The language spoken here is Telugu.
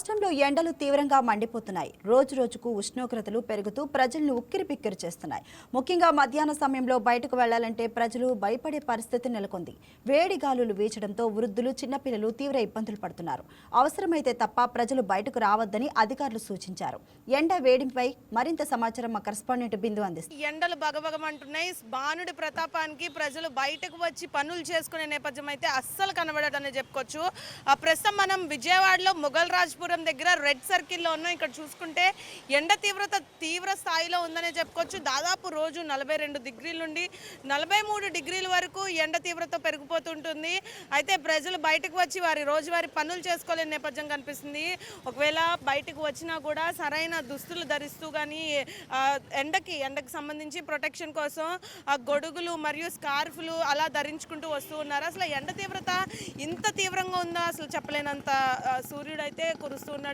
రాష్ట్రంలో ఎండలు తీవ్రంగా మండిపోతున్నాయి. రోజు రోజుకు ఉష్ణోగ్రతలు పెరుగుతూ ప్రజలను ఉక్కిరిబిక్కిరి చేస్తున్నాయి. ముఖ్యంగా మధ్యాహ్న సమయంలో బయటకు వెళ్లాలంటే ప్రజలు భయపడే పరిస్థితి నెలకొంది. వేడి గాలులు వీచడంతో వృద్ధులు, చిన్నపిల్లలు తీవ్ర ఇబ్బందులు పడుతున్నారు. అవసరమైతే తప్ప ప్రజలు బయటకు రావద్దని అధికారులు సూచించారు. ఎండ వేడిపై మరింత సమాచారం మా కరెస్పాండెంట్ బిందు అందిస్తారు. ఎండలు బగబగమంటున్నాయి. బాణుడి ప్రతాపానికి ప్రజలు బయటకు వచ్చి పనులు చేసుకునే నేపథ్యం అయితే అస్సలు కనబడదని చెప్పుకోవచ్చు. ప్రస్తుతం మనం విజయవాడలో మొఘల్ రాజ్పురం దగ్గర రెడ్ సర్కిల్లో ఉన్నాం. ఇక్కడ చూసుకుంటే ఎండ తీవ్రత తీవ్ర స్థాయిలో ఉందనే చెప్పుకోవచ్చు. దాదాపు రోజు 42 డిగ్రీల నుండి 43 డిగ్రీల వరకు ఎండ తీవ్రత పెరిగిపోతుంటుంది. అయితే ప్రజలు బయటకు వచ్చి వారి రోజువారి పనులు చేసుకోలేని నేపథ్యం కనిపిస్తుంది. ఒకవేళ బయటకు వచ్చినా కూడా సరైన దుస్తులు ధరిస్తూ కానీ ఎండకి సంబంధించి ప్రొటెక్షన్ కోసం గొడుగులు మరియు స్కార్ఫ్లు అలా ధరించుకుంటూ వస్తూ ఉన్నారు. అసలు ఎండ తీవ్రత ఇంత తీవ్రంగా ఉందా అసలు చెప్పలేనంత సూర్యుడు అయితే కురుస్తూ ఉన్నాడు.